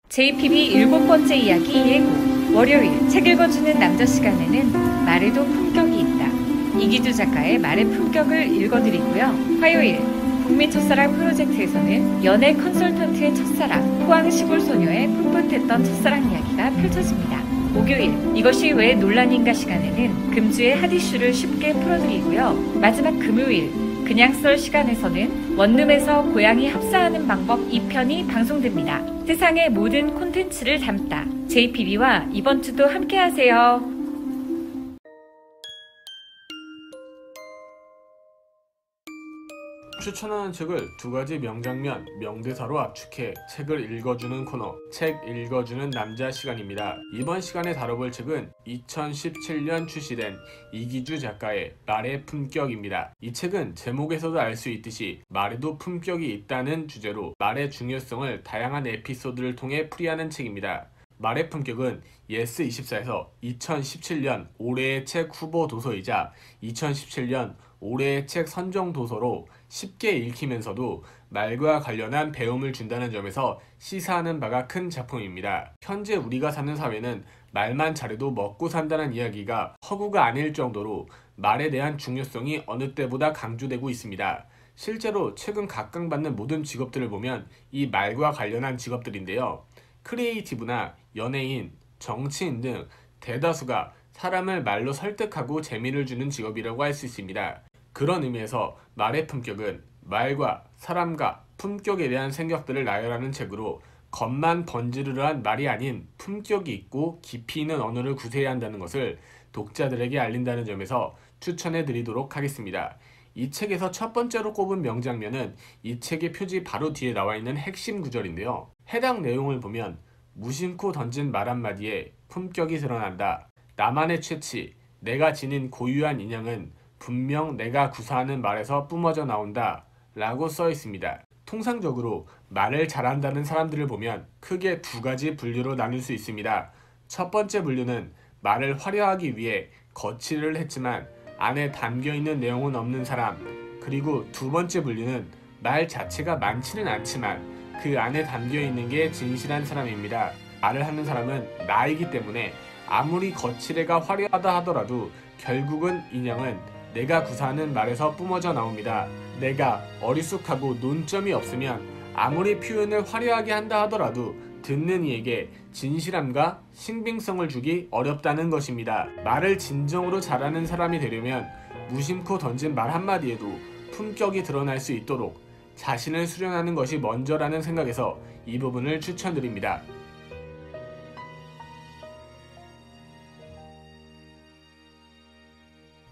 JPB 7번째 이야기 예고. 월요일 책 읽어주는 남자 시간에는 말에도 품격이 있다. 이기주 작가의 말의 품격을 읽어드리고요. 화요일 북미 첫사랑 프로젝트에서는 연애 컨설턴트의 첫사랑, 포항 시골 소녀의 풋풋했던 첫사랑 이야기가 펼쳐집니다. 목요일 이것이 왜 논란인가 시간에는 금주의 핫이슈를 쉽게 풀어드리고요. 마지막 금요일 그냥 썰 시간에서는 원룸에서 고양이 합사하는 방법 2편이 방송됩니다. 세상의 모든 콘텐츠를 담다. JPB와 이번 주도 함께하세요. 추천하는 책을 두 가지 명장면, 명대사로 압축해 책을 읽어주는 코너, 책 읽어주는 남자 시간입니다. 이번 시간에 다뤄볼 책은 2017년 출시된 이기주 작가의 말의 품격입니다. 이 책은 제목에서도 알 수 있듯이 말에도 품격이 있다는 주제로 말의 중요성을 다양한 에피소드를 통해 풀이하는 책입니다. 말의 품격은 예스24에서 2017년 올해의 책 후보 도서이자 2017년 올해의 책 선정 도서로 쉽게 읽히면서도 말과 관련한 배움을 준다는 점에서 시사하는 바가 큰 작품입니다. 현재 우리가 사는 사회는 말만 잘해도 먹고 산다는 이야기가 허구가 아닐 정도로 말에 대한 중요성이 어느 때보다 강조되고 있습니다. 실제로 최근 각광받는 모든 직업들을 보면 이 말과 관련한 직업들인데요. 크리에이티브나 연예인, 정치인 등 대다수가 사람을 말로 설득하고 재미를 주는 직업이라고 할 수 있습니다. 그런 의미에서 말의 품격은 말과 사람과 품격에 대한 생각들을 나열하는 책으로 겉만 번지르르한 말이 아닌 품격이 있고 깊이 있는 언어를 구사해야 한다는 것을 독자들에게 알린다는 점에서 추천해 드리도록 하겠습니다. 이 책에서 첫 번째로 꼽은 명장면은 이 책의 표지 바로 뒤에 나와 있는 핵심 구절인데요. 해당 내용을 보면 무심코 던진 말 한마디에 품격이 드러난다. 나만의 최치, 내가 지닌 고유한 인형은 분명 내가 구사하는 말에서 뿜어져 나온다 라고 써 있습니다. 통상적으로 말을 잘한다는 사람들을 보면 크게 두 가지 분류로 나눌 수 있습니다. 첫 번째 분류는 말을 화려하기 위해 거치를 했지만 안에 담겨있는 내용은 없는 사람, 그리고 두 번째 분류는 말 자체가 많지는 않지만 그 안에 담겨있는 게 진실한 사람입니다. 말을 하는 사람은 나이기 때문에 아무리 거칠애가 화려하다 하더라도 결국은 인형은 내가 구사하는 말에서 뿜어져 나옵니다. 내가 어리숙하고 논점이 없으면 아무리 표현을 화려하게 한다 하더라도 듣는 이에게 진실함과 신빙성을 주기 어렵다는 것입니다. 말을 진정으로 잘하는 사람이 되려면 무심코 던진 말 한마디에도 품격이 드러날 수 있도록 자신을 수련하는 것이 먼저라는 생각에서 이 부분을 추천드립니다.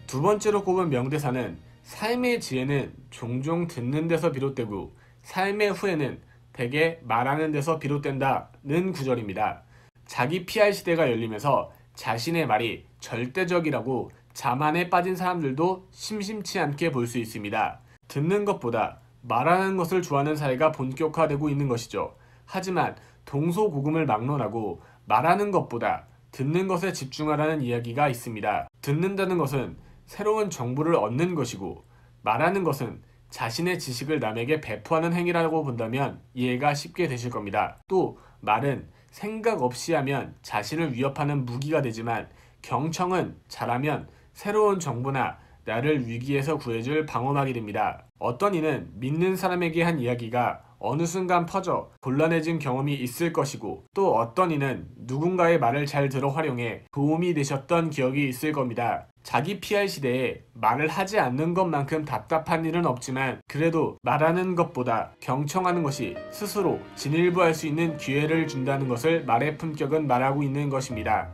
두 번째로 꼽은 명대사는 삶의 지혜는 종종 듣는 데서 비롯되고 삶의 후회는 대개 말하는 데서 비롯된다는 구절입니다. 자기 PR 시대가 열리면서 자신의 말이 절대적이라고 자만에 빠진 사람들도 심심치 않게 볼 수 있습니다. 듣는 것보다 말하는 것을 좋아하는 사회가 본격화되고 있는 것이죠. 하지만 동서고금을 막론하고 말하는 것보다 듣는 것에 집중하라는 이야기가 있습니다. 듣는다는 것은 새로운 정보를 얻는 것이고 말하는 것은 자신의 지식을 남에게 배포하는 행위라고 본다면 이해가 쉽게 되실 겁니다. 또 말은 생각 없이 하면 자신을 위협하는 무기가 되지만 경청은 잘하면 새로운 정보나 나를 위기에서 구해줄 방어막이 됩니다. 어떤 이는 믿는 사람에게 한 이야기가 어느 순간 퍼져 곤란해진 경험이 있을 것이고 또 어떤 이는 누군가의 말을 잘 들어 활용해 도움이 되셨던 기억이 있을 겁니다. 자기 PR 시대에 말을 하지 않는 것만큼 답답한 일은 없지만 그래도 말하는 것보다 경청하는 것이 스스로 진일보할 수 있는 기회를 준다는 것을 말의 품격은 말하고 있는 것입니다.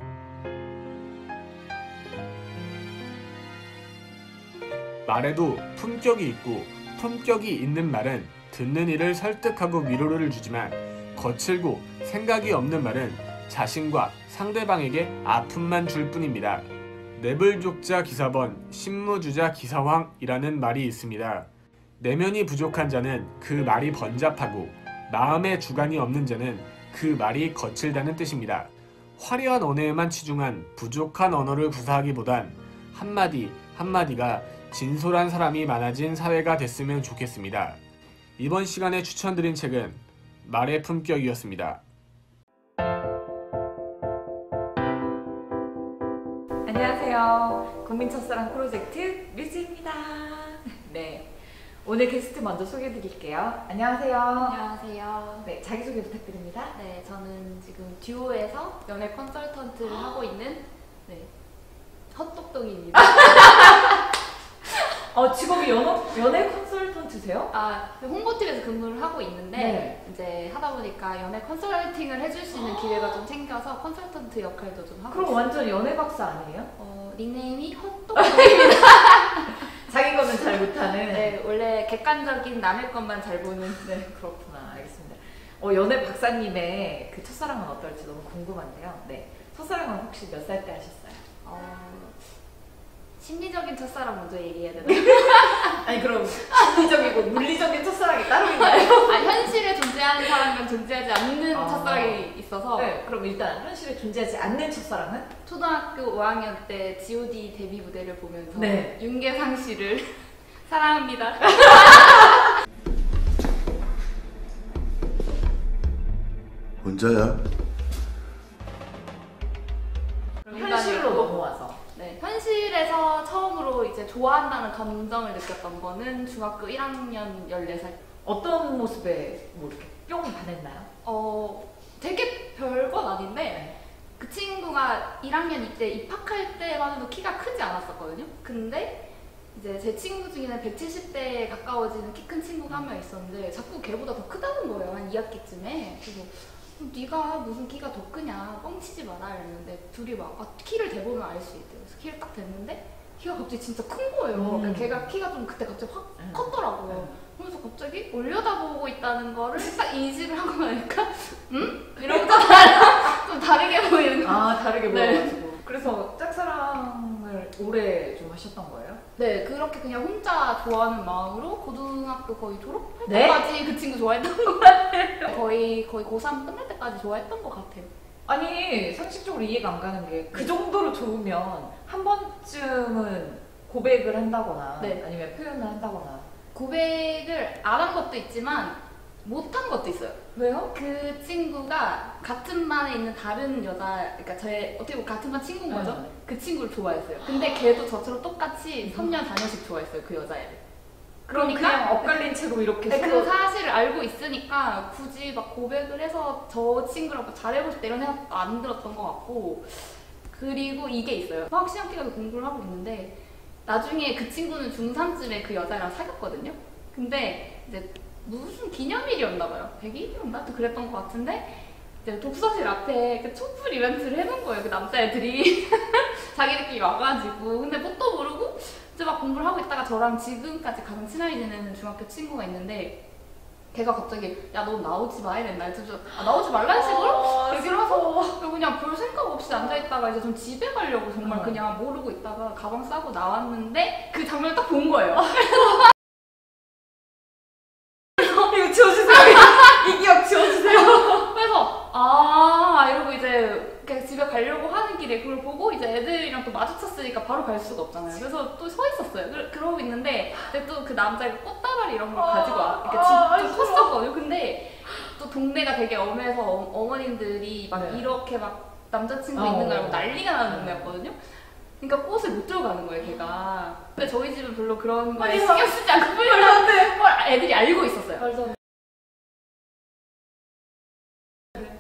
말에도 품격이 있고 품격이 있는 말은 듣는 이를 설득하고 위로를 주지만 거칠고 생각이 없는 말은 자신과 상대방에게 아픔만 줄 뿐입니다. 내불족자 기사번 신무주자 기사황이라는 말이 있습니다. 내면이 부족한 자는 그 말이 번잡하고 마음의 주관이 없는 자는 그 말이 거칠다는 뜻입니다. 화려한 언어에만 치중한 부족한 언어를 구사하기보단 한마디 한마디가 진솔한 사람이 많아진 사회가 됐으면 좋겠습니다. 이번 시간에 추천드린 책은 말의 품격이었습니다. 안녕하세요. 국민 첫사랑 프로젝트 류지입니다. 네, 오늘 게스트 먼저 소개해드릴게요. 안녕하세요. 안녕하세요. 네, 자기소개 부탁드립니다. 네, 저는 지금 듀오에서 연애 컨설턴트를 하고 있는 헛똑똑이입니다. 직업이 연애 컨설턴트세요? 홍보팀에서 근무를 하고 있는데 네. 이제 하다 보니까 연애 컨설팅을 해줄 수 있는 기회가 좀 생겨서 컨설턴트 역할도 좀 하고 그럼 있어요. 완전 연애 박사 아니에요? 닉네임이 헛똑똑입니다. 자기 거는 잘 못하는. 네, 원래 객관적인 남의 것만 잘 보는. 네, 그렇구나. 알겠습니다. 연애 박사님의 그 첫사랑은 어떨지 너무 궁금한데요. 네, 첫사랑은 혹시 몇 살 때 하셨어요? 심리적인 첫사랑 먼저 얘기해야 되나? 아니 그럼 심리적이고 물리적인 첫사랑이 따로 있나요? 현실에 존재하는 사람과 존재하지 않는 첫사랑이 있어서 네, 그럼 일단 현실에 존재하지 않는 첫사랑은? 초등학교 5학년 때 G.O.D 데뷔 무대를 보면서 네. 윤계상 씨를 사랑합니다. 혼자야? 현실로 넘어와서. 네, 현실에서 처음으로 이제 좋아한다는 감정을 느꼈던 거는 중학교 1학년 14살. 어떤 모습에 뭐 이렇게 뿅 반했나요? 되게 별건 아닌데 그 친구가 1학년 이때 입학할 때만 해도 키가 크지 않았었거든요. 근데 이제 제 친구 중에는 170대에 가까워지는 키 큰 친구가 한 명 있었는데 자꾸 걔보다 더 크다는 거예요. 한 2학기쯤에. 그래서 네가 무슨 키가 더 크냐, 뻥치지 마라 이랬는데 둘이 막 키를 대보면 알 수 있대요. 그래서 키를 딱 댔는데 키가 갑자기 진짜 큰 거예요. 그러니까 걔가 키가 좀 그때 갑자기 확 컸더라고요. 그래서 갑자기 올려다보고 있다는 거를 딱 인식을 하고 나니까 이러고 좀 다르게 보이는 거. 다르게 네. 보여가지고. 그래서 짝사랑을 오래 좀 하셨던 거예요? 네, 그렇게 그냥 혼자 좋아하는 마음으로 고등학교 거의 졸업할 네? 때까지 그 친구 좋아했던 것 같아요. 거의 고3 끝날 때까지 좋아했던 것 같아요. 아니 상식적으로 이해가 안 가는 게 그 정도로 좋으면 한 번쯤은 고백을 한다거나 네. 아니면 표현을 한다거나. 고백을 안 한 것도 있지만 못 한 것도 있어요. 왜요? 그 친구가 같은 반에 있는 다른 여자, 그러니까 저의 어떻게 보면 같은 반 친구인 거죠? 네. 그 친구를 좋아했어요. 근데 걔도 저처럼 똑같이 3년, 4년씩 좋아했어요, 그 여자애를. 그럼 그냥 엇갈린 채로 이렇게 네, 서로 그 사실을 알고 있으니까 굳이 막 고백을 해서 저 친구랑 뭐 잘해보고 싶다 이런 생각도 안 들었던 것 같고. 그리고 이게 있어요. 화학 시험기간에 공부를 하고 있는데 나중에 그 친구는 중3쯤에 그 여자애랑 사귀었거든요. 근데 이제 무슨 기념일이었나 봐요. 100일이었나? 또 그랬던 것 같은데 이제 독서실 앞에 그 촛불 이벤트를 해놓은 거예요. 그 남자애들이 자기들끼리 와가지고. 근데 뭣도 모르고 이제 막 공부를 하고 있다가 저랑 지금까지 가장 친하게 지내는 중학교 친구가 있는데 걔가 갑자기 야 너 나오지 마 이랬나. 그래서 나오지 말라는 식으로 얘기를 해서 그냥 별 생각 없이 앉아있다가 이제 좀 집에 가려고 정말 그냥 모르고 있다가 가방 싸고 나왔는데 그 장면을 딱 본 거예요. 이거 지워주세요. 이 기억 지워주세요. 그래서 이러고 이제 그냥 집에 가려고 하는 길에 그걸 보고 이제 애들이랑 또 마주쳤으니까 바로 갈 수가 없잖아요. 그래서 또 서 있었어요. 그러고 있는데 근데 또 그 남자가 꽃다발이 이런 걸 가지고 이렇게 좀 컸었거든요. 근데 또 동네가 되게 엄해서 어머님들이 막 네. 이렇게 막 남자친구 있는 걸 알고 난리가 나는 동네였거든요. 그러니까 꽃을 못 들고 가는 거예요, 걔가. 근데 저희 집은 별로 그런 거에 신경 쓰지 않고 뿌리는 걸 애들이 알고 있었어요.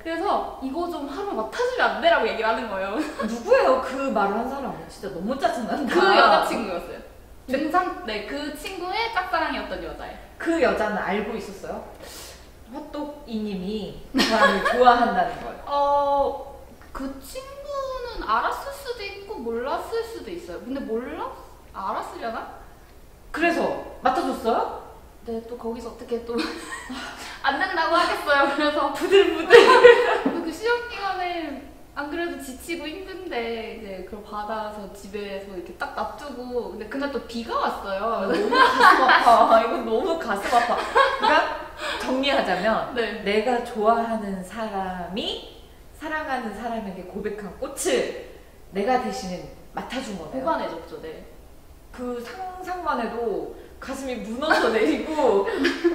그래서 이거 좀 하루 맡아주면 안 돼라고 얘기를 하는 거예요. 누구예요? 그 말을 한 사람은 진짜 너무 짜증난다. 그 여자친구였어요. 중3, 네, 그 친구의 짝사랑이었던 여자예요. 그 여자는 알고 있었어요? 헛똑이님이 그 사람을 좋아한다는 걸. 그 친구는 알았을 수도 있고 몰랐을 수도 있어요. 근데 알았으려나? 그래서 맡아줬어요? 네, 또 거기서 어떻게 또 안 된다고 하겠어요. 그래서 부들부들. 그 시험 기간에 안 그래도 지치고 힘든데 이제 그걸 받아서 집에서 이렇게 딱 놔두고 근데 그날 또 비가 왔어요. 너무 가슴 아파. 이거 너무 가슴 아파. 그러니까 정리하자면 네. 내가 좋아하는 사람이 사랑하는 사람에게 고백한 꽃을 내가 대신 맡아준 거네요. 보관해줬죠. 네. 그 상상만 해도 가슴이 무너져 내리고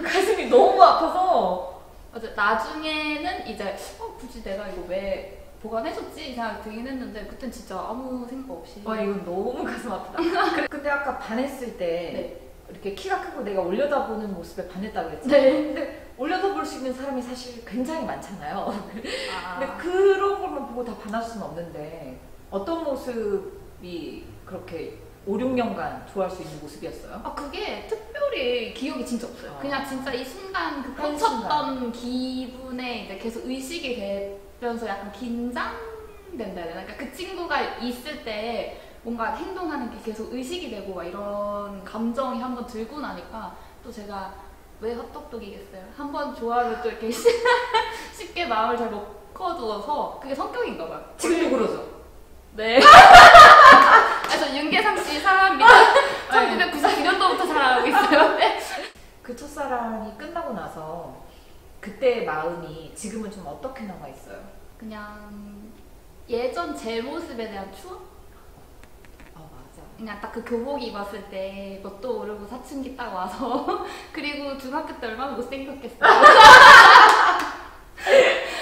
가슴이 너무 아파서 맞아. 나중에는 이제 굳이 내가 이거 왜 보관해줬지 생각이 들긴 했는데 그땐 진짜 아무 생각 없이. 와 이건 너무 가슴 아프다. 근데 아까 반했을 때 네. 이렇게 키가 크고 내가 올려다보는 모습에 반했다고 그랬지? 네. 근데 올려다볼 수 있는 사람이 사실 굉장히 많잖아요. 아. 근데 그런 것만 보고 다 반할 수는 없는데 어떤 모습이 그렇게 5, 6년간 좋아할 수 있는 모습이었어요? 아 그게 특별히 기억이 진짜 없어요. 아. 그냥 진짜 이 순간 그 한 꽂혔던 기분에 이제 계속 의식이 되면서 약간 긴장된다 해야 되나? 그러니까 그 친구가 있을 때 뭔가 행동하는 게 계속 의식이 되고 막 이런 감정이 한번 들고 나니까 또 제가 왜 헛똑똑이겠어요? 한번 좋아하면 또 이렇게 쉽게 마음을 잘 못 커두어서 그게 성격인가 봐요. 지금도 그러죠? 네. 그래서 윤계상 씨 사랑합니다. 1999년도부터 사랑하고 있어요. 네. 그 첫사랑이 끝나고 나서 그때의 마음이 지금은 좀 어떻게 나와 있어요? 그냥 예전 제 모습에 대한 추억? 맞아. 그냥 딱 그 교복 입었을 때 뭣도 모르고 사춘기 딱 와서 그리고 중학교 때 얼마나 못생겼겠어요.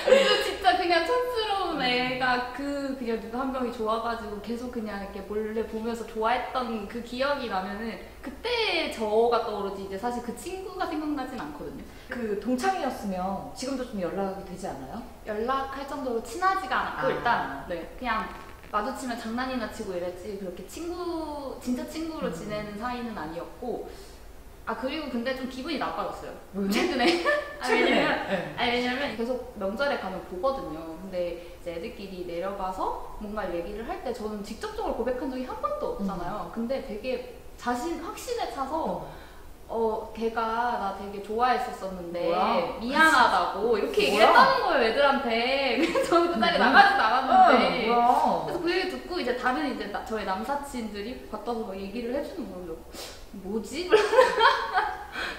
그리고 진짜 그냥 촌스러운 애가 그냥 누구 한 명이 좋아가지고 계속 그냥 이렇게 몰래 보면서 좋아했던 그 기억이 나면은 그때 저가 떠오르지 이제 사실 그 친구가 생각나진 않거든요. 그 동창이었으면 지금도 좀 연락이 되지 않아요? 연락할 정도로 친하지가 않았고 아. 일단 그냥 마주치면 장난이나 치고 이랬지 그렇게 진짜 친구로 지내는 사이는 아니었고 그리고 근데 좀 기분이 나빠졌어요. 왜요? 최근에. 네. 왜냐면 계속 명절에 가면 보거든요. 근데 이제 애들끼리 내려가서 뭔가 얘기를 할 때 저는 직접적으로 고백한 적이 한 번도 없잖아요. 근데 되게 확신에 차서 걔가 나 되게 좋아했었었는데 뭐야? 미안하다고 이렇게 뭐야? 얘기했다는 거예요 애들한테. 그래서 저는 그 자리에 나가지도 않았는데 뭐야? 그래서 그 얘기 듣고 이제 다른 이제 저희 남사친들이 갖다서 막 얘기를 해주는 거예요. 뭐지?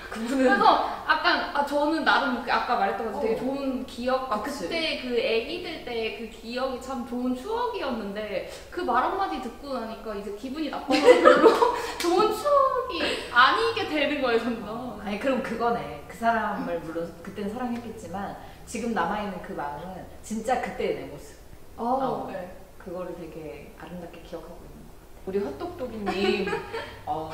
그래서 약간 저는 나름 아까 말했던 것처럼 되게 좋은 기억과 그치. 그때 그 애기들 때 그 기억이 참 좋은 추억이었는데 그 말 한마디 듣고 나니까 이제 기분이 나빠서 별로 좋은 추억이 아니게 되는 거예요 점점. 아니 그럼 그거네. 그 사람을 물론 그때는 사랑했겠지만 지금 남아있는 그 마음은 진짜 그때의 내 모습. 네. 그거를 되게 아름답게 기억하고 있는 것 같아요. 우리 헛똑똑이님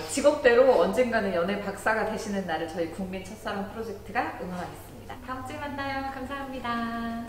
직업대로 언젠가는 연애 박사가 되시는 날을 저희 국민 첫사랑 프로젝트가 응원하겠습니다. 다음 주에 만나요. 감사합니다.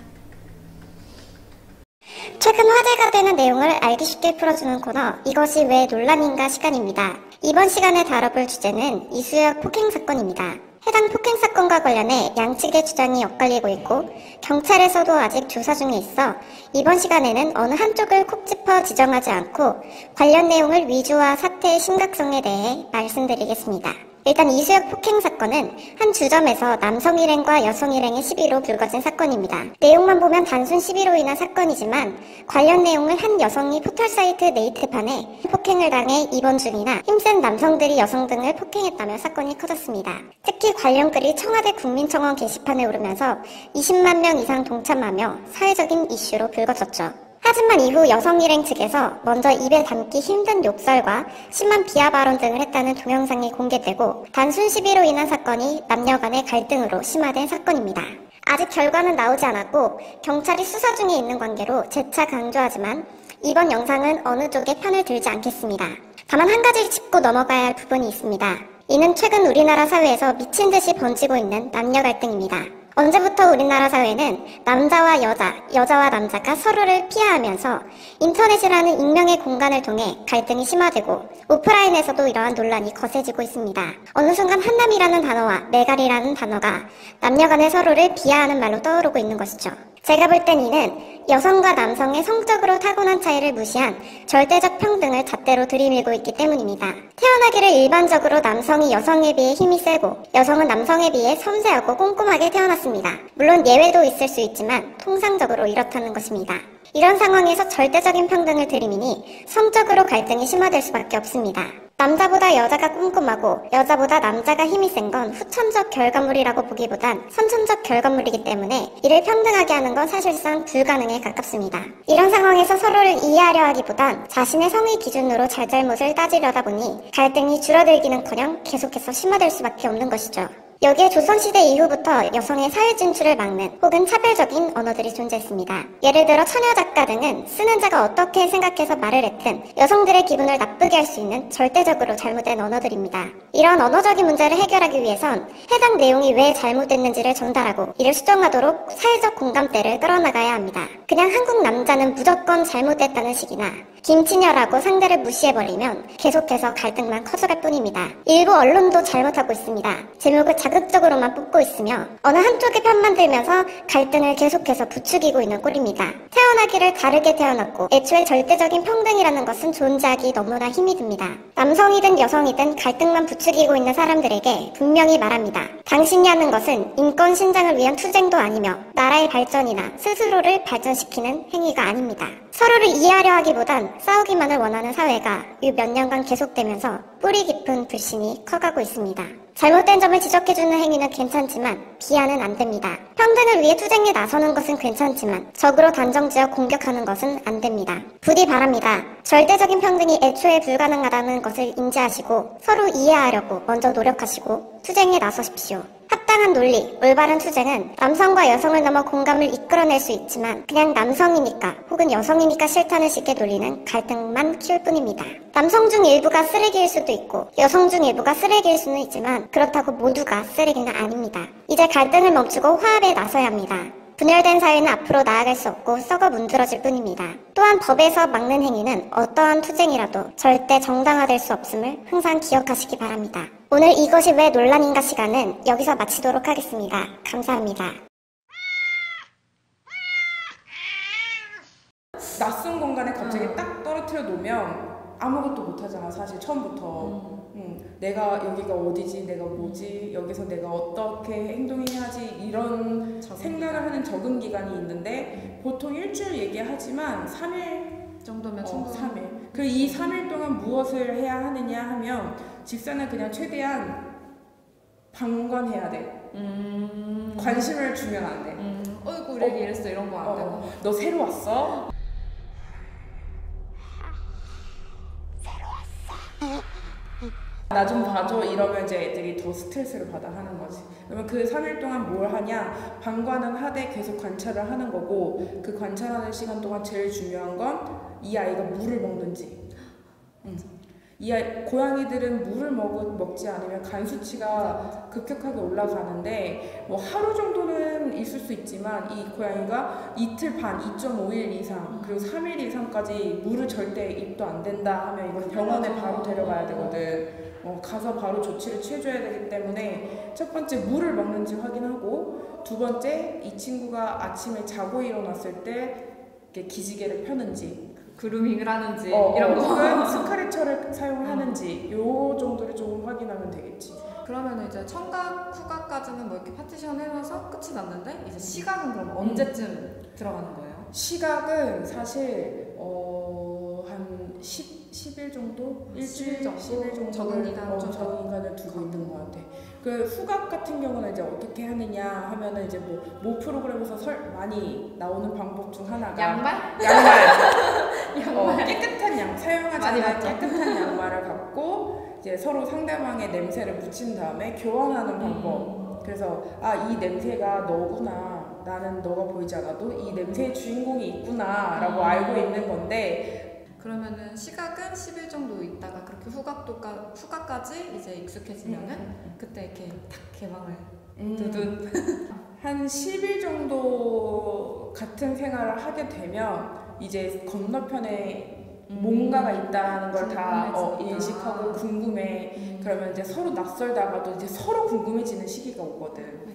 최근 화제가 되는 내용을 알기 쉽게 풀어주는 코너 이것이 왜 논란인가 시간입니다. 이번 시간에 다뤄볼 주제는 이수혁 폭행 사건입니다. 해당 폭행 사건과 관련해 양측의 주장이 엇갈리고 있고 경찰에서도 아직 조사 중에 있어 이번 시간에는 어느 한쪽을 콕 짚어 지정하지 않고 관련 내용을 위주와 사태의 심각성에 대해 말씀드리겠습니다. 일단 이수혁 폭행 사건은 한 주점에서 남성 일행과 여성 일행의 시비로 불거진 사건입니다. 내용만 보면 단순 시비로 인한 사건이지만 관련 내용을 한 여성이 포털사이트 네이트판에 폭행을 당해 입원 중이나 힘센 남성들이 여성 등을 폭행했다며 사건이 커졌습니다. 특히 관련 글이 청와대 국민청원 게시판에 오르면서 20만 명 이상 동참하며 사회적인 이슈로 불거졌죠. 하지만 이후 여성 일행 측에서 먼저 입에 담기 힘든 욕설과 심한 비하 발언 등을 했다는 동영상이 공개되고 단순 시비로 인한 사건이 남녀 간의 갈등으로 심화된 사건입니다. 아직 결과는 나오지 않았고 경찰이 수사 중에 있는 관계로 재차 강조하지만 이번 영상은 어느 쪽에 편을 들지 않겠습니다. 다만 한 가지 짚고 넘어가야 할 부분이 있습니다. 이는 최근 우리나라 사회에서 미친 듯이 번지고 있는 남녀 갈등입니다. 언제부터 우리나라 사회는 남자와 여자, 여자와 남자가 서로를 피하하면서 인터넷이라는 익명의 공간을 통해 갈등이 심화되고 오프라인에서도 이러한 논란이 거세지고 있습니다. 어느 순간 한남이라는 단어와 메갈이라는 단어가 남녀 간의 서로를 비하하는 말로 떠오르고 있는 것이죠. 제가 볼 땐 이는 여성과 남성의 성적으로 타고난 차이를 무시한 절대적 평등을 잣대로 들이밀고 있기 때문입니다. 태어나기를 일반적으로 남성이 여성에 비해 힘이 세고 여성은 남성에 비해 섬세하고 꼼꼼하게 태어났습니다. 물론 예외도 있을 수 있지만 통상적으로 이렇다는 것입니다. 이런 상황에서 절대적인 평등을 들이미니 성적으로 갈등이 심화될 수밖에 없습니다. 남자보다 여자가 꼼꼼하고 여자보다 남자가 힘이 센 건 후천적 결과물이라고 보기보단 선천적 결과물이기 때문에 이를 평등하게 하는 건 사실상 불가능에 가깝습니다. 이런 상황에서 서로를 이해하려 하기보단 자신의 성의 기준으로 잘잘못을 따지려다 보니 갈등이 줄어들기는커녕 계속해서 심화될 수밖에 없는 것이죠. 여기에 조선시대 이후부터 여성의 사회 진출을 막는 혹은 차별적인 언어들이 존재했습니다. 예를 들어 처녀 작가 등은 쓰는 자가 어떻게 생각해서 말을 했든 여성들의 기분을 나쁘게 할 수 있는 절대적으로 잘못된 언어들입니다. 이런 언어적인 문제를 해결하기 위해선 해당 내용이 왜 잘못됐는지를 전달하고 이를 수정하도록 사회적 공감대를 끌어나가야 합니다. 그냥 한국 남자는 무조건 잘못됐다는 식이나 김치녀라고 상대를 무시해버리면 계속해서 갈등만 커져갈 뿐입니다. 일부 언론도 잘못하고 있습니다. 제목을 자극적으로만 뽑고 있으며 어느 한쪽의 편만 들면서 갈등을 계속해서 부추기고 있는 꼴입니다. 태어나기를 다르게 태어났고 애초에 절대적인 평등이라는 것은 존재하기 너무나 힘이 듭니다. 남성이든 여성이든 갈등만 부추기고 있는 사람들에게 분명히 말합니다. 당신이 하는 것은 인권 신장을 위한 투쟁도 아니며 나라의 발전이나 스스로를 발전시키는 행위가 아닙니다. 서로를 이해하려 하기보단 싸우기만을 원하는 사회가 이 몇 년간 계속되면서 뿌리 깊은 불신이 커가고 있습니다. 잘못된 점을 지적해주는 행위는 괜찮지만 비하는 안 됩니다. 평등을 위해 투쟁에 나서는 것은 괜찮지만 적으로 단정지어 공격하는 것은 안 됩니다. 부디 바랍니다. 절대적인 평등이 애초에 불가능하다는 것을 인지하시고 서로 이해하려고 먼저 노력하시고 투쟁에 나서십시오. 합당한 논리, 올바른 투쟁은 남성과 여성을 넘어 공감을 이끌어낼 수 있지만 그냥 남성이니까 혹은 여성이니까 싫다는 식의 논리는 갈등만 키울 뿐입니다. 남성 중 일부가 쓰레기일 수도 있고 여성 중 일부가 쓰레기일 수는 있지만 그렇다고 모두가 쓰레기는 아닙니다. 이제 갈등을 멈추고 화합에 나서야 합니다. 분열된 사회는 앞으로 나아갈 수 없고 썩어 문드러질 뿐입니다. 또한 법에서 막는 행위는 어떠한 투쟁이라도 절대 정당화될 수 없음을 항상 기억하시기 바랍니다. 오늘 이것이 왜 논란인가 시간은 여기서 마치도록 하겠습니다. 감사합니다. 낯선 공간에 갑자기 딱 떨어뜨려 놓으면 아무것도 못하잖아, 사실 처음부터. 내가 여기가 어디지, 내가 뭐지, 여기서 내가 어떻게 행동해야지 이런 생각을 하는 적응 기간이 있는데 보통 일주일 얘기하지만 3일 정도면 충분히 3일. 그 이 3일 동안 무엇을 해야 하느냐 하면 집사는 그냥 최대한 방관해야 돼. 관심을 주면 안 돼. 어이구 우리 애기 이랬어 이런 거 안 되고. 너 새로 왔어? 나 좀 봐줘 이러면 이제 애들이 더 스트레스를 받아 하는 거지. 그러면 그 3일 동안 뭘 하냐? 방관은 하되 계속 관찰을 하는 거고 그 관찰하는 시간 동안 제일 중요한 건 이 아이가 물을 먹는지. 이 아이, 고양이들은 물을 먹지 않으면 간 수치가 급격하게 올라가는데 뭐 하루 정도는 있을 수 있지만 이 고양이가 이틀 반, 2.5일 이상 그리고 3일 이상까지 물을 절대 입도 안 된다 하면 이건 병원에 바로 데려가야 되거든. 가서 바로 조치를 취해줘야 되기 때문에 첫 번째 물을 먹는지 확인하고 두 번째 이 친구가 아침에 자고 일어났을 때 이렇게 기지개를 펴는지 그루밍을 하는지 이런 거. 혹은 스크래처를 사용하는지 요 정도를 조금 확인하면 되겠지. 그러면 이제 청각, 후각까지는 뭐 이렇게 파티션 해놔서 끝이 났는데 이제 시각은 그럼 언제쯤 들어가는 거예요? 시각은 사실 한 10일 정도? 일주일 정도? 10일 정도 적응 기간 적응기간을 두고 있는 것 같아. 그 후각 같은 경우는 이제 어떻게 하느냐 하면은 이제 모 프로그램에서 많이 나오는 방법 중 하나가 양말? 깨끗한 사용하지 많이 않은 봤죠. 깨끗한 양말을 갖고 이제 서로 상대방의 냄새를 묻힌 다음에 교환하는 방법. 그래서 이 냄새가 너구나. 나는 너가 보이지 않아도 이 냄새의 주인공이 있구나 라고 알고 있는 건데 그러면은 시각은 10일 정도 있다가 그렇게 후각까지 이제 익숙해지면은 그때 이렇게 탁 개방을 두둔 한 10일 정도 같은 생활을 하게 되면 이제 건너편에 뭔가가 있다는 걸 다 인식하고 궁금해. 그러면 이제 서로 낯설다가도 이제 서로 궁금해지는 시기가 오거든.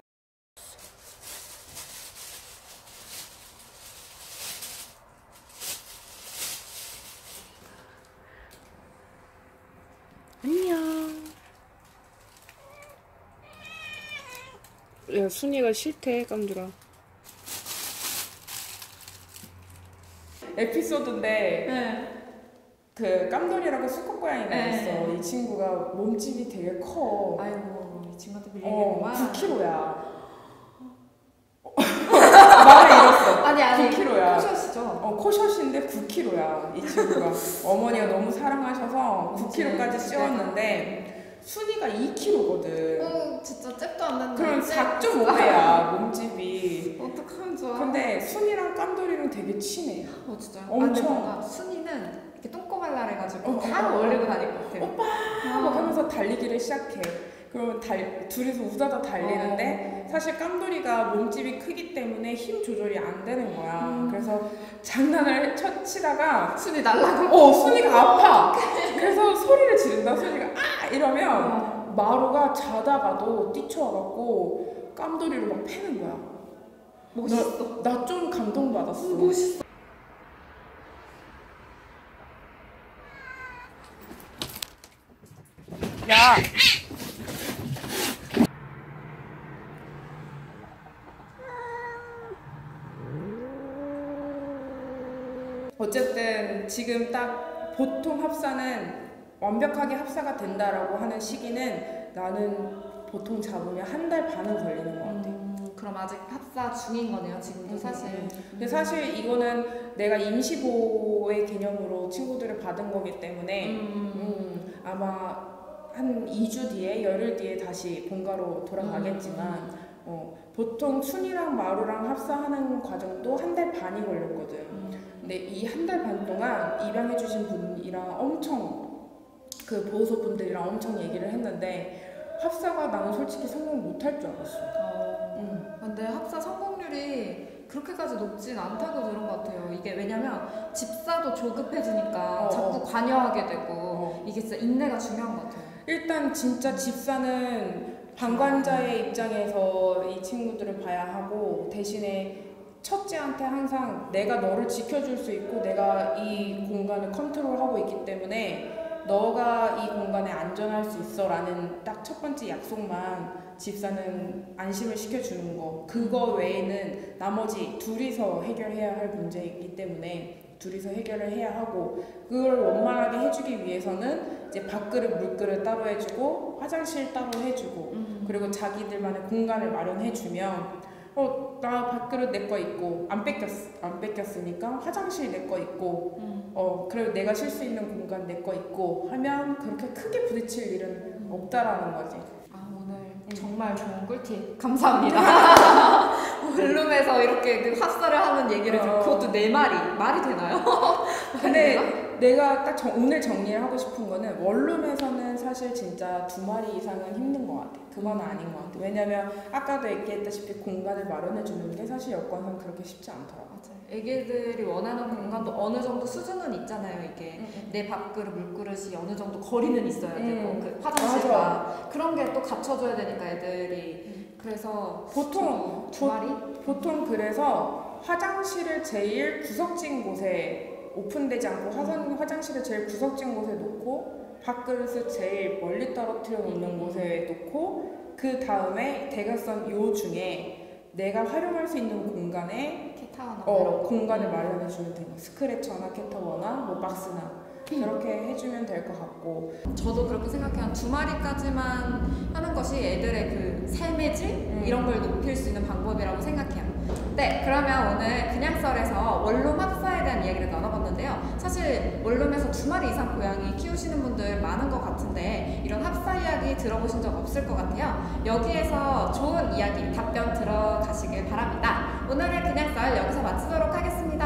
안녕. 야, 순이가 싫대, 깜들아. 에피소드인데 그 깜돌이라고 수컷 고양이가 있어. 이 친구가 몸집이 되게 커. 아이고 이 친구한테 밀리겠구만. 9kg야. 말을 잃었어. 아니 9kg야. 코숏이죠. 코숏인데 9kg야 이 친구가. 어머니가 너무 사랑하셔서 9kg까지 찌웠는데 순이가 2kg거든. 진짜 잽도 안 된다. 그럼 4.5배야 몸집이. 어떡하면 좋아. 근데 순이랑 깜돌이는 되게 친해. 진짜요? 엄청. 뭔가 순이는 이렇게 똥꼬발랄 해가지고 잘 어. 어울리고 다닐 것 같아요. 오빠! 막 하면서 달리기를 시작해. 그러면 둘이서 우다다 달리는데 사실 깜돌이가 몸집이 크기 때문에 힘 조절이 안 되는 거야. 그래서 장난을 치다가 순이 날라가. 순이가 아파. 그래서 소리를 지른다. 순이가 아! 이러면 마루가 자다가도 뛰쳐와갖고 깜돌이를 막 패는 거야. 멋있어. 나 좀 감동받았어. 멋있어. 야! 어쨌든 지금 딱 보통 합사는 완벽하게 합사가 된다라고 하는 시기는 나는 보통 잡으면 1달 반은 걸리는 것 같아. 그럼 아직 합사 중인 거네요, 지금도 사실. 근데 사실 이거는 내가 임시보호의 개념으로 친구들을 받은 거기 때문에 아마 한 2주 뒤에, 열흘 뒤에 다시 본가로 돌아가겠지만 보통 순이랑 마루랑 합사하는 과정도 1달 반이 걸렸거든. 근데 이 1달 반 동안 입양해주신 분이랑 엄청 그 보호소 분들이랑 엄청 얘기를 했는데 합사가 나는 솔직히 성공 못할 줄 알았어. 근데 합사 성공률이 그렇게까지 높진 않다고 들은 것 같아요. 이게 왜냐면 집사도 조급해지니까 자꾸 관여하게 되고 이게 진짜 인내가 중요한 것 같아요. 일단 진짜 집사는 방관자의 입장에서 이 친구들을 봐야 하고 대신에 첫째한테 항상 내가 너를 지켜줄 수 있고 내가 이 공간을 컨트롤하고 있기 때문에 너가 이 공간에 안전할 수 있어 라는 딱 첫 번째 약속만 집사는 안심을 시켜주는 거. 그거 외에는 나머지 둘이서 해결해야 할 문제이기 때문에 둘이서 해결을 해야 하고 그걸 원만하게 해주기 위해서는 이제 밥그릇 물그릇 따로 해주고 화장실 따로 해주고 그리고 자기들만의 공간을 마련해주면 나 밥그릇 내 거 있고 안 뺏겼으니까 화장실 내 거 있고 그리고 내가 쉴 수 있는 공간 내 거 있고 하면 그렇게 크게 부딪힐 일은 없다라는 거지. 오늘 정말 좋은 꿀팁 감사합니다. 원룸에서 이렇게 그 합사를 하는 얘기를 듣고 그것도 내 말이 되나요? 근데 내가 딱 오늘 정리를 하고 싶은 거는 원룸에서는 사실 진짜 2마리 이상은 힘든 것 같아. 그건 아닌 것 같아. 왜냐면 아까도 얘기했다시피 공간을 마련해 주는 게 사실 여건상 그렇게 쉽지 않더라고. 맞아요. 애기들이 원하는 공간도 어느 정도 수준은 있잖아요. 이게 내 밥그릇 물그릇이 어느 정도 거리는 있어야 되고 그 화장실과 그런 게 또 갖춰줘야 되니까 애들이. 그래서 보통 2마리? 보통 그래서 화장실을 제일 구석진 곳에 오픈되지 않고 화장실을 제일 구석진 곳에 놓고 밥그릇을 제일 멀리 떨어뜨려 놓는 곳에 놓고 그 다음에 대각선 요 중에 내가 활용할 수 있는 공간에 공간을 마련해 주면 되는 스크래처나 캣타워나 뭐 박스나 그렇게 해주면 될 것 같고 저도 그렇게 생각해요. 2마리까지만 하는 것이 애들의 그 삶의 질 이런 걸 높일 수 있는 방법이라고 생각해요. 네, 그러면 오늘 그냥 썰에서 원룸 합사에 대한 이야기를 나눠봤는데요. 사실 원룸에서 2마리 이상 고양이 키우시는 분들 많은 것 같은데 이런 합사 이야기 들어보신 적 없을 것 같아요. 여기에서 좋은 이야기, 답변 들어가시길 바랍니다. 오늘의 그냥 썰 여기서 마치도록 하겠습니다.